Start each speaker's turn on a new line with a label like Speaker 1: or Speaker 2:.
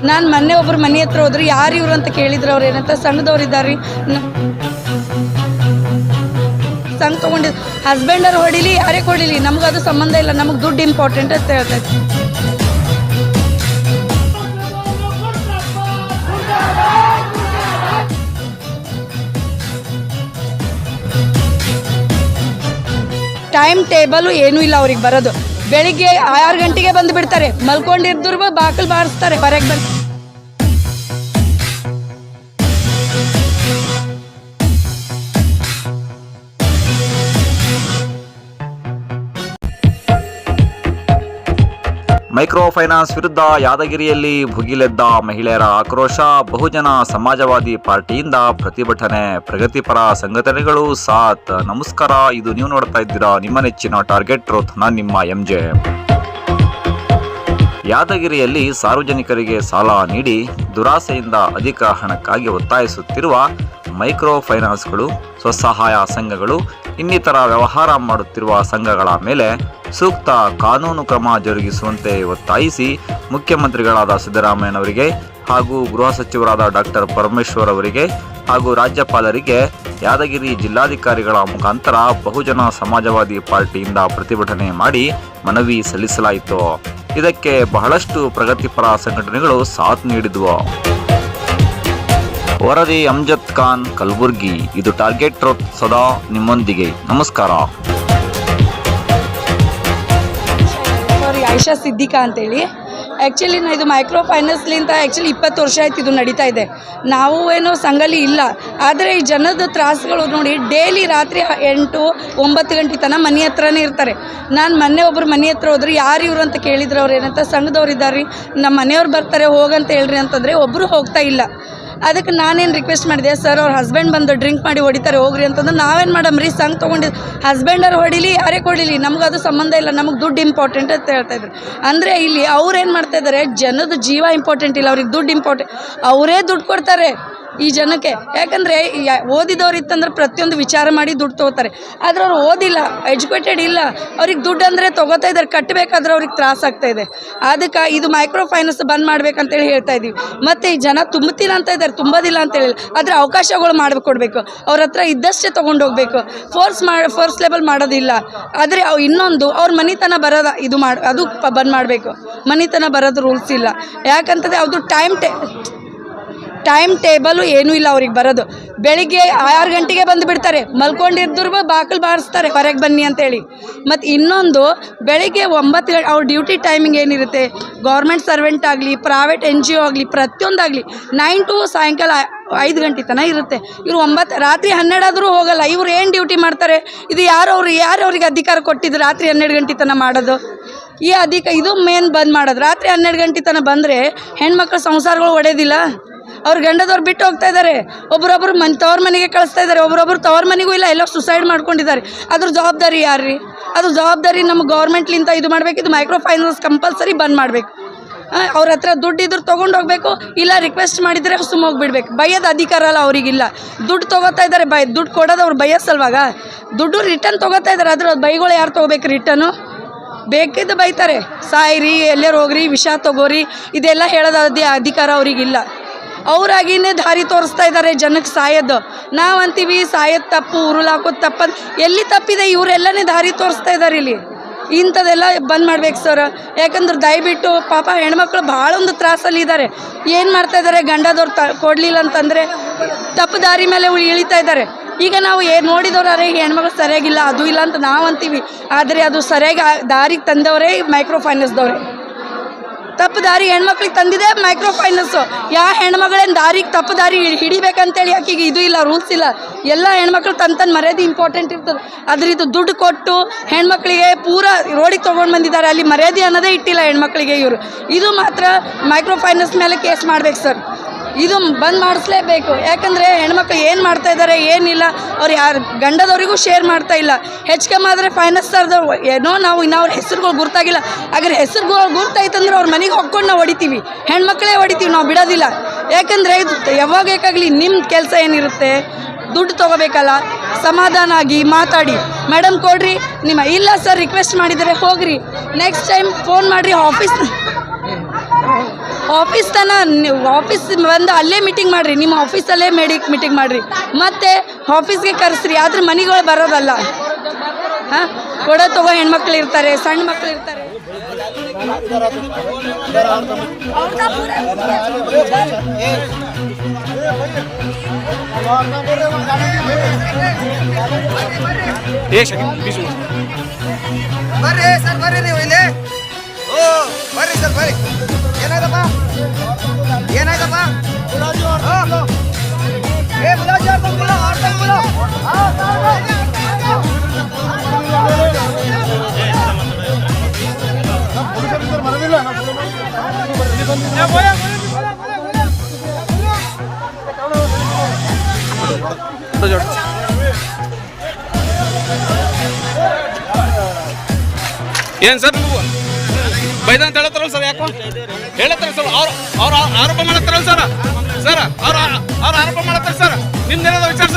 Speaker 1: ನಾನು ಮೊನ್ನೆ ಒಬ್ಬರು ಮನೆ ಹತ್ರ ಹೋದ್ರು, ಯಾರು ಇವರು ಅಂತ ಕೇಳಿದ್ರು. ಅವ್ರು ಏನಂತ ಸಂಘದವ್ರು ಇದ್ದಾರೆ, ಸಂಘ ತೊಗೊಂಡಿದ್ದು ಹಸ್ಬೆಂಡರ್ ಹೊಡಿಲಿ ಯಾರೇ ಕೊಡಿಲಿ ನಮ್ಗೆ ಅದು ಸಂಬಂಧ ಇಲ್ಲ, ನಮಗೆ ದುಡ್ಡು ಇಂಪಾರ್ಟೆಂಟ್ ಅಂತ ಹೇಳ್ತಾರೆ. ಟೈಮ್ ಟೇಬಲು ಏನೂ ಇಲ್ಲ ಅವ್ರಿಗೆ ಬರೋದು. ಬೆಳಿಗ್ಗೆ 6 ಗಂಟೆಗೆ ಬಂದು ಬಿಡ್ತಾರೆ, ಮಲ್ಕೊಂಡಿದ್ರು ಬಾಕಲು ಬಾರಿಸ್ತಾರೆ ಹೊರಗೆ ಬಂದು.
Speaker 2: ಮೈಕ್ರೋ ಫೈನಾನ್ಸ್ ವಿರುದ್ಧ ಯಾದಗಿರಿಯಲ್ಲಿ ಭುಗಿಲೆದ್ದ ಮಹಿಳೆಯರ ಆಕ್ರೋಶ, ಬಹುಜನ ಸಮಾಜವಾದಿ ಪಾರ್ಟಿಯಿಂದ ಪ್ರತಿಭಟನೆ, ಪ್ರಗತಿಪರ ಸಂಘಟನೆಗಳು ಸಾಥ್. ನಮಸ್ಕಾರ, ಇದು ನೀವು ನೋಡ್ತಾ ಇದ್ದೀರಾ ನಿಮ್ಮ ನೆಚ್ಚಿನ ಟಾರ್ಗೆಟ್ ಟ್ರೂತ್. ನಾನು ನಿಮ್ಮ MJ. ಯಾದಗಿರಿಯಲ್ಲಿ ಸಾರ್ವಜನಿಕರಿಗೆ ಸಾಲ ನೀಡಿ ದುರಾಸೆಯಿಂದ ಅಧಿಕ ಹಣಕ್ಕಾಗಿ ಒತ್ತಾಯಿಸುತ್ತಿರುವ ಮೈಕ್ರೋ ಫೈನಾನ್ಸ್ಗಳು, ಸ್ವಸಹಾಯ ಸಂಘಗಳು, ಇನ್ನಿತರ ವ್ಯವಹಾರ ಮಾಡುತ್ತಿರುವ ಸಂಘಗಳ ಮೇಲೆ ಸೂಕ್ತ ಕಾನೂನು ಕ್ರಮ ಜರುಗಿಸುವಂತೆ ಒತ್ತಾಯಿಸಿ ಮುಖ್ಯಮಂತ್ರಿಗಳಾದ ಸಿದ್ದರಾಮಯ್ಯನವರಿಗೆ ಹಾಗೂ ಗೃಹ ಸಚಿವರಾದ ಡಾಕ್ಟರ್ ಪರಮೇಶ್ವರ್ ಅವರಿಗೆ ಹಾಗೂ ರಾಜ್ಯಪಾಲರಿಗೆ ಯಾದಗಿರಿ ಜಿಲ್ಲಾಧಿಕಾರಿಗಳ ಮುಖಾಂತರ ಬಹುಜನ ಸಮಾಜವಾದಿ ಪಾರ್ಟಿಯಿಂದ ಪ್ರತಿಭಟನೆ ಮಾಡಿ ಮನವಿ ಸಲ್ಲಿಸಲಾಯಿತು. ಇದಕ್ಕೆ ಬಹಳಷ್ಟು ಪ್ರಗತಿಪರ ಸಂಘಟನೆಗಳು ಸಾಥ್ ನೀಡಿದ್ವು. ವರದಿ ಅಮ್ಜದ್ ಖಾನ್, ಕಲಬುರ್ಗಿ. ಇದು ಟಾರ್ಗೆಟ್ ಟ್ರೂತ್, ಸದಾ ನಿಮ್ಮೊಂದಿಗೆ. ನಮಸ್ಕಾರ.
Speaker 1: ಆಯಿಷಾ ಸಿದ್ದಿಕಾ ಅಂತೇಳಿ. ಆ್ಯಕ್ಚುಲಿ ನಾ ಇದು ಮೈಕ್ರೋ ಫೈನಾನ್ಸ್ಲಿಂದ 20 ವರ್ಷ ಆಯ್ತು ಇದು ನಡೀತಾ ಇದೆ. ನಾವು ಏನೋ ಸಂಘಲಿ ಇಲ್ಲ, ಆದರೆ ಈ ಜನದ ತ್ರಾಸುಗಳು ನೋಡಿ, ಡೈಲಿ ರಾತ್ರಿ 8-9 ಗಂಟೆ ತನಕ ಮನೆ ಹತ್ರನೇ ಇರ್ತಾರೆ. ನಾನು ಮೊನ್ನೆ ಒಬ್ಬರು ಮನೆ ಹತ್ರ ಹೋದ್ರು, ಯಾರು ಇವರು ಅಂತ ಕೇಳಿದ್ರು. ಅವ್ರು ಏನಂತ ಸಂಘದವ್ರು ಇದ್ದಾರೆ, ನಮ್ಮ ಮನೆಯವ್ರು ಬರ್ತಾರೆ ಹೋಗಂತ ಹೇಳ್ರಿ ಅಂತಂದರೆ ಒಬ್ಬರು ಹೋಗ್ತಾ ಇಲ್ಲ. ಅದಕ್ಕೆ ನಾನೇನು ರಿಕ್ವೆಸ್ಟ್ ಮಾಡಿದೆ, ಸರ್ ಅವ್ರ ಹಸ್ಬೆಂಡ್ ಬಂದು ಡ್ರಿಂಕ್ ಮಾಡಿ ಹೊಡಿತಾರೆ ಹೋಗ್ರಿ ಅಂತಂದ್ರೆ ನಾವೇನು ಮಾಡಮ್ರಿ, ಸಂಘ ತೊಗೊಂಡಿದ್ದು ಹಸ್ಬೆಂಡರ್ ಹೊಡಿಲಿ ಯಾರೇ ಕೊಡಿಲಿ ನಮ್ಗೆ ಅದು ಸಂಬಂಧ ಇಲ್ಲ, ನಮಗೆ ದುಡ್ಡು ಇಂಪಾರ್ಟೆಂಟ್ ಅಂತ ಹೇಳ್ತಾಯಿದ್ರು. ಅಂದರೆ ಇಲ್ಲಿ ಅವ್ರು ಏನು ಮಾಡ್ತಾಯಿದ್ದಾರೆ, ಜನದ ಜೀವ ಇಂಪಾರ್ಟೆಂಟ್ ಇಲ್ಲ, ಅವ್ರಿಗೆ ದುಡ್ಡು ಇಂಪಾರ್ಟೆಂಟ್. ಅವರೇ ದುಡ್ಡು ಕೊಡ್ತಾರೆ ಈ ಜನಕ್ಕೆ. ಯಾಕಂದರೆ ಓದಿದವ್ರು ಇತ್ತಂದ್ರೆ ಪ್ರತಿಯೊಂದು ವಿಚಾರ ಮಾಡಿ ದುಡ್ಡು ತೊಗೋತಾರೆ. ಆದರೆ ಅವ್ರು ಓದಿಲ್ಲ, ಎಜುಕೇಟೆಡ್ ಇಲ್ಲ, ಅವ್ರಿಗೆ ದುಡ್ಡು ಅಂದರೆ ತೊಗೋತಾ ಇದ್ದಾರೆ, ಕಟ್ಟಬೇಕಾದ್ರೆ ಅವ್ರಿಗೆ ತ್ರಾಸ ಆಗ್ತಾಯಿದೆ. ಅದಕ್ಕೆ ಇದು ಮೈಕ್ರೋ ಫೈನಾನ್ಸ್ ಬಂದ್ ಮಾಡ್ಬೇಕಂತೇಳಿ ಹೇಳ್ತಾ ಇದ್ದೀವಿ. ಮತ್ತು ಈ ಜನ ತುಂಬುತ್ತಿಲ್ಲ ಅಂತ ಇದ್ದಾರೆ, ತುಂಬೋದಿಲ್ಲ ಅಂತ ಹೇಳಿಲ್ಲ, ಆದರೆ ಅವಕಾಶಗಳು ಮಾಡಿಕೊಡ್ಬೇಕು. ಅವ್ರ ಹತ್ರ ಇದ್ದಷ್ಟೇ ತೊಗೊಂಡೋಗ್ಬೇಕು, ಫೋರ್ಸ್ ಲೆವೆಲ್ ಮಾಡೋದಿಲ್ಲ. ಆದರೆ ಇನ್ನೊಂದು ಅವ್ರ ಮನಿತನ ಬರೋದ ಇದು ಅದು ಬಂದ್ ಮಾಡಬೇಕು. ಮನಿತನ ಬರೋದು ರೂಲ್ಸ್ ಇಲ್ಲ. ಯಾಕಂತಂದರೆ ಅದು ಟೈಮ್ ಟೇಬಲು ಏನೂ ಇಲ್ಲ ಅವ್ರಿಗೆ ಬರೋದು. ಬೆಳಿಗ್ಗೆ 6 ಗಂಟೆಗೆ ಬಂದು ಬಿಡ್ತಾರೆ, ಮಲ್ಕೊಂಡಿದ್ರು ಬಾಕಲು ಬಾರಿಸ್ತಾರೆ ಹೊರಗೆ ಬನ್ನಿ ಅಂತೇಳಿ. ಮತ್ತು ಇನ್ನೊಂದು ಬೆಳಿಗ್ಗೆ 9 ಗಂಟೆ ಅವ್ರ ಡ್ಯೂಟಿ ಟೈಮಿಂಗ್ ಏನಿರುತ್ತೆ, ಗೌರ್ಮೆಂಟ್ ಸರ್ವೆಂಟ್ ಆಗಲಿ, ಪ್ರೈವೇಟ್ NGO ಆಗಲಿ, ಪ್ರತಿಯೊಂದಾಗಲಿ 9 to ಸಾಯಂಕಾಲ 5 ಗಂಟೆ ತನಕ ಇರುತ್ತೆ. ಇವರು 9 ರಾತ್ರಿ 12 ಆದರೂ ಹೋಗಲ್ಲ. ಇವ್ರು ಏನು ಡ್ಯೂಟಿ ಮಾಡ್ತಾರೆ? ಇದು ಯಾರು ಅವ್ರಿಗೆ ಅಧಿಕಾರ ಕೊಟ್ಟಿದ್ದು ರಾತ್ರಿ 12 ಗಂಟೆ ತನಕ ಮಾಡೋದು? ಈ ಇದು ಮೇನ್ ಬಂದ್ ಮಾಡೋದು. ರಾತ್ರಿ 12 ಗಂಟೆ ತನಕ ಬಂದರೆ ಹೆಣ್ಮಕ್ಳ ಸಂಸಾರಗಳು ಒಡೆಯೋದಿಲ್ಲ. ಅವ್ರ ಗಂಡದವ್ರು ಬಿಟ್ಟು ಹೋಗ್ತಾ ಇದ್ದಾರೆ, ಒಬ್ಬರೊಬ್ಬರು ತವ್ರ ಮನೆಗೆ ಕಳಿಸ್ತಾ ಇದ್ದಾರೆ, ಒಬ್ಬರೊಬ್ಬರು ತವ್ರ ಮನೆಗೂ ಇಲ್ಲ, ಎಲ್ಲ ಸುಸೈಡ್ ಮಾಡ್ಕೊಂಡಿದ್ದಾರೆ. ಅದ್ರ ಜವಾಬ್ದಾರಿ ಯಾರ್ರಿ? ಅದು ಜವಾಬ್ದಾರಿ ನಮ್ಮ ಗೌರ್ಮೆಂಟ್ಲಿಂದ ಇದು ಮಾಡಬೇಕು. ಇದು ಮೈಕ್ರೋ ಫೈನಾನ್ಸ್ ಕಂಪಲ್ಸರಿ ಬಂದ್ ಮಾಡಬೇಕು. ಅವ್ರ ಹತ್ರ ದುಡ್ಡಿದ್ರು ತೊಗೊಂಡು ಹೋಗ್ಬೇಕು, ಇಲ್ಲ ರಿಕ್ವೆಸ್ಟ್ ಮಾಡಿದರೆ ಸುಮ್ಮೋಗ್ಬಿಡ್ಬೇಕು. ಬೈಯೋದು ಅಧಿಕಾರ ಅಲ್ಲ ಅವರಿಗಿಲ್ಲ. ದುಡ್ಡು ತೊಗೋತಾ ಇದ್ದಾರೆ, ದುಡ್ಡು ಕೊಡೋದು ಅವ್ರು ಬೈಯೋಸಲ್ವಾಗ. ದುಡ್ಡು ರಿಟರ್ನ್ ತೊಗೋತಾ ಇದ್ದಾರೆ, ಅದ್ರ ಬೈಗಳು ಯಾರು ತೊಗೋಬೇಕು ರಿಟರ್ನು? ಬೇಕಿದ್ದು ಬೈತಾರೆ, ಸಾಯಿರಿ, ಎಲ್ಲರೂ ಹೋಗ್ರಿ, ವಿಷ ತೊಗೋರಿ, ಇದೆಲ್ಲ ಹೇಳೋದು ಅಧಿಕಾರ ಅವರಿಗಿಲ್ಲ. ಅವರಾಗಿನೇ ದಾರಿ ತೋರಿಸ್ತಾ ಇದ್ದಾರೆ ಜನಕ್ಕೆ ಸಾಯೋದು. ನಾವಂತೀವಿ ಸಾಯೋದು ತಪ್ಪು, ಉರುಳು ಹಾಕೋದು ತಪ್ಪಂತ. ಎಲ್ಲಿ ತಪ್ಪಿದೆ? ಇವರೆಲ್ಲನೇ ದಾರಿ ತೋರಿಸ್ತಾ ಇದ್ದಾರೆ. ಇಲ್ಲಿ ಇಂಥದ್ದೆಲ್ಲ ಬಂದ್ ಮಾಡ್ಬೇಕು ಸರ್. ಯಾಕಂದ್ರೆ ದಯವಿಟ್ಟು ಪಾಪ ಹೆಣ್ಮಕ್ಳು ಭಾಳ ಒಂದು ತ್ರಾಸಲ್ಲಿದ್ದಾರೆ. ಏನು ಮಾಡ್ತಾ ಇದ್ದಾರೆ, ಗಂಡದವ್ರು ಕೊಡಲಿಲ್ಲ ಅಂತಂದರೆ ತಪ್ಪು ದಾರಿ ಮೇಲೆ ಇಳಿತಾ ಇದ್ದಾರೆ. ಈಗ ನಾವು ನೋಡಿದವ್ರೆ ಹೆಣ್ಮಕ್ಳು ಸರಿಯಾಗಿಲ್ಲ, ಅದು ಇಲ್ಲ ಅಂತ ನಾವು ಅಂತೀವಿ. ಆದರೆ ಅದು ಸರಿಯಾಗಿ ದಾರಿಗೆ ತಂದವರೇ ಮೈಕ್ರೋ ಫೈನಾನ್ಸ್ದವ್ರೆ. ತಪ್ಪು ದಾರಿ ಹೆಣ್ಮಕ್ಳಿಗೆ ತಂದಿದೆ ಮೈಕ್ರೋ ಫೈನಾನ್ಸು. ಯಾವ ಹೆಣ್ಮಗಳೇನು ದಾರಿಗೆ ತಪ್ಪು ದಾರಿ ಹಿಡಿಬೇಕಂತೇಳಿ ಆಕೆಗೆ ಇದು ಇಲ್ಲ, ರೂಲ್ಸ್ ಇಲ್ಲ. ಎಲ್ಲ ಹೆಣ್ಮಕ್ಳು ತನ್ನ ಮರ್ಯಾದೆ ಇಂಪಾರ್ಟೆಂಟ್ ಇರ್ತದೆ. ಅದ್ರ ಇದು ದುಡ್ಡು ಕೊಟ್ಟು ಹೆಣ್ಮಕ್ಳಿಗೆ ಪೂರ ರೋಡಿಗೆ ತೊಗೊಂಡು ಬಂದಿದ್ದಾರೆ. ಅಲ್ಲಿ ಮರ್ಯಾದೆ ಅನ್ನೋದೇ ಇಟ್ಟಿಲ್ಲ ಹೆಣ್ಮಕ್ಳಿಗೆ ಇವರು. ಇದು ಮಾತ್ರ ಮೈಕ್ರೋ ಫೈನಾನ್ಸ್ ಮೇಲೆ ಕೇಸ್ ಮಾಡ್ಬೇಕು ಸರ್. ಇದು ಬಂದ್ ಮಾಡಿಸ್ಲೇಬೇಕು. ಯಾಕಂದರೆ ಹೆಣ್ಮಕ್ಳು ಏನು ಮಾಡ್ತಾ ಇದ್ದಾರೆ ಏನಿಲ್ಲ, ಅವ್ರು ಯಾರು ಗಂಡದವರಿಗೂ ಶೇರ್ ಮಾಡ್ತಾ ಇಲ್ಲ. ಹೆಚ್ಚಿಗೆ ಆದರೆ ಫೈನಾನ್ಸ್ ಸರ್ದವ್ರು ಏನೋ ನಾವು ಅವ್ರ ಹೆಸರುಗಳು ಗುರ್ತಾಗಿಲ್ಲ. ಹಾಗಾದ್ರೆ ಹೆಸರುಗಳು ಗುರ್ತಾಯ್ತಂದ್ರೆ ಅವ್ರ ಮನೆಗೆ ಹೊಕ್ಕೊಂಡು ನಾವು ಹೊಡಿತೀವಿ, ಹೆಣ್ಮಕ್ಳೇ ಹೊಡಿತೀವಿ, ನಾವು ಬಿಡೋದಿಲ್ಲ. ಯಾಕಂದರೆ ಇದು ಯಾವಾಗ ಬೇಕಾಗಲಿ ನಿಮ್ಮ ಕೆಲಸ ಏನಿರುತ್ತೆ, ದುಡ್ಡು ತೊಗೋಬೇಕಲ್ಲ. ಸಮಾಧಾನ ಆಗಿ ಮಾತಾಡಿ, ಮೇಡಮ್ ಕೊಡ್ರಿ ನಿಮ್ಮ, ಇಲ್ಲ ಸರ್ ರಿಕ್ವೆಸ್ಟ್ ಮಾಡಿದರೆ ಹೋಗ್ರಿ, ನೆಕ್ಸ್ಟ್ ಟೈಮ್ ಫೋನ್ ಮಾಡಿರಿ, ಆಫೀಸ್ ತನ ಆಫೀಸ್ ಬಂದು ಅಲ್ಲೇ ಮೀಟಿಂಗ್ ಮಾಡಿರಿ, ನಿಮ್ಮ ಆಫೀಸಲ್ಲೇ ಮೀಟಿಂಗ್ ಮಾಡಿರಿ, ಮತ್ತು ಆಫೀಸ್ಗೆ ಕರೆಸ್ರಿ, ಆದ್ರೆ ಮನೆಗಳು ಬರೋದಲ್ಲ. ಹಾಂ, ಕೊಡೋ ತಗೋ ಹೆಣ್ಮಕ್ಳು ಇರ್ತಾರೆ, ಸಣ್ಣ ಮಕ್ಳು ಇರ್ತಾರೆ.
Speaker 3: ಬರ್ರಿ ಸರ್, ಬರ್ರಿ ನೀವು ಇಲ್ಲಿ. ಓ ಬರ್ರಿ ಸರ್, ಬರ್ರಿ. ಏನಾಗಪ್ಪ ಏನಾಗಪ್ಪ?
Speaker 4: ಏನ್ ಸರ್ ನೀವು ಬೈದ ಅಂತ ಹೇಳತ್ತಾರಲ್ಲ ಸರ್? ಯಾಕೋ ಹೇಳತ್ತಾರ ಸರ್, ಅವ್ರು ಆರೋಪ ಮಾಡತ್ತಾರಲ್ಲ ಸರ್. ಅವ್ರು ಆರೋಪ ಮಾಡತ್ತಾರ ಸರ್. ನಿಮ್ದೇನಾದ್ರು ವಿಚಾರ